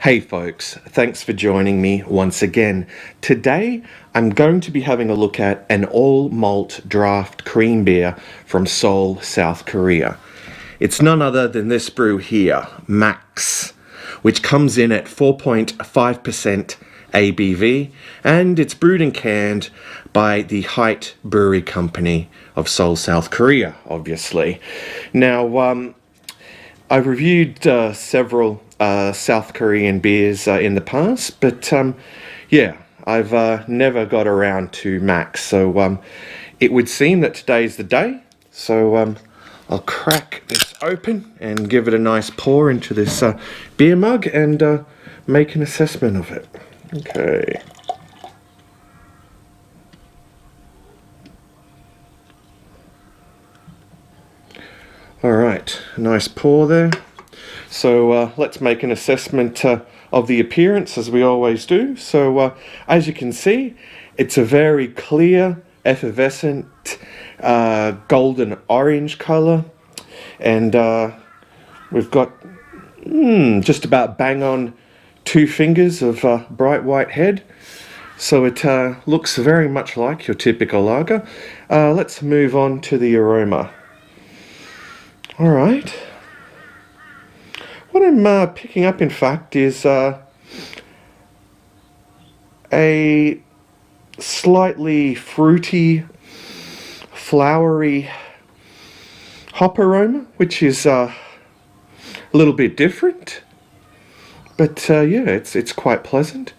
Hey folks, thanks for joining me once again. Today I'm going to be having a look at an all malt draft cream beer from Seoul, South Korea. It's none other than this brew here, Max, which comes in at 4.5% ABV, and it's brewed and canned by the Hite Brewery Company of Seoul, South Korea, obviously. Now, I've reviewed several South Korean beers in the past, but yeah, I've never got around to Max, so it would seem that today's the day. So I'll crack this open and give it a nice pour into this beer mug and make an assessment of it. Okay. Alright, nice pour there. So let's make an assessment of the appearance, as we always do. So as you can see, it's a very clear, effervescent, golden orange colour. And we've got just about bang on 2 fingers of bright white head. So it looks very much like your typical lager. Let's move on to the aroma. Alright. What I'm picking up, in fact, is a slightly fruity, flowery hop aroma, which is a little bit different. But yeah, it's quite pleasant.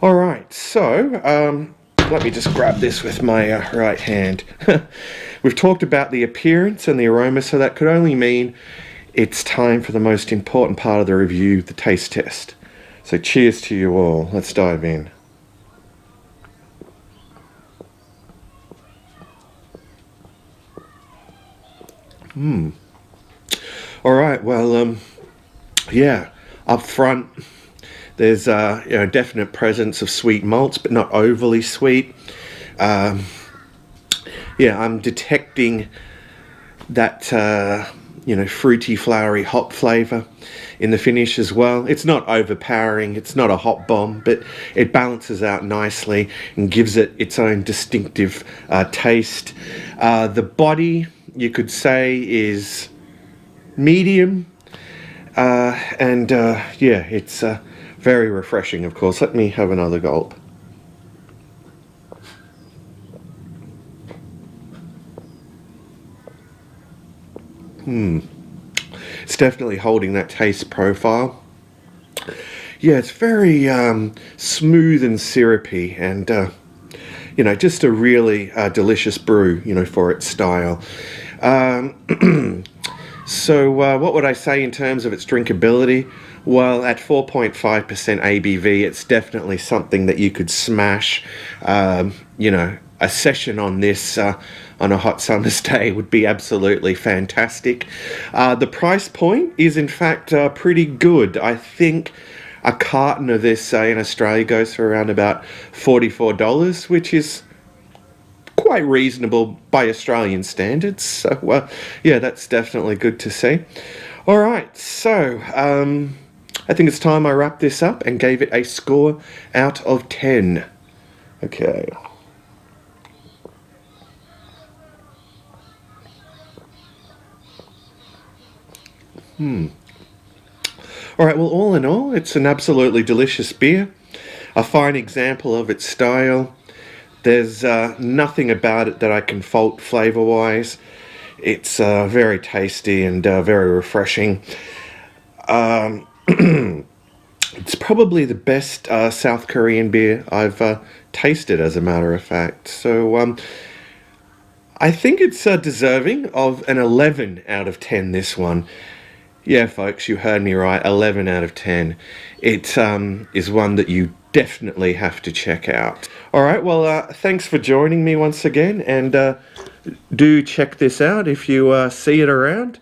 Alright, so let me just grab this with my right hand. We've talked about the appearance and the aroma, so that could only mean it's time for the most important part of the review, the taste test. So cheers to you all. Let's dive in. Alright, well, yeah, up front, there's definite presence of sweet malts, but not overly sweet. Yeah, I'm detecting that fruity, flowery hop flavour in the finish as well. It's not overpowering, it's not a hop bomb, but it balances out nicely and gives it its own distinctive taste. The body, you could say, is medium, and yeah, it's very refreshing, of course. Let me have another gulp. It's definitely holding that taste profile. Yeah, it's very smooth and syrupy, and just a really delicious brew, for its style. So what would I say in terms of its drinkability? Well, at 4.5% ABV, it's definitely something that you could smash. A session on this on a hot summer's day would be absolutely fantastic. The price point is, in fact, pretty good. I think a carton of this in Australia goes for around about $44, which is quite reasonable by Australian standards. So, yeah, that's definitely good to see. All right, so I think it's time I wrap this up and gave it a score out of 10. Okay. Alright, well, all in all, it's an absolutely delicious beer. A fine example of its style. There's nothing about it that I can fault flavour-wise. It's very tasty and very refreshing. It's probably the best South Korean beer I've tasted, as a matter of fact. So I think it's deserving of an 11 out of 10, this one. Yeah, folks, you heard me right, 11 out of 10. It is one that you definitely have to check out. Alright, well, thanks for joining me once again, and do check this out if you see it around.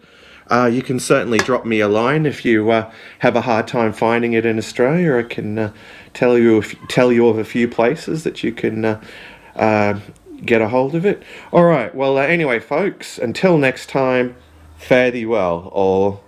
You can certainly drop me a line if you have a hard time finding it in Australia. I can tell you of a few places that you can get a hold of it. Alright, well, anyway, folks, until next time, fare thee well, or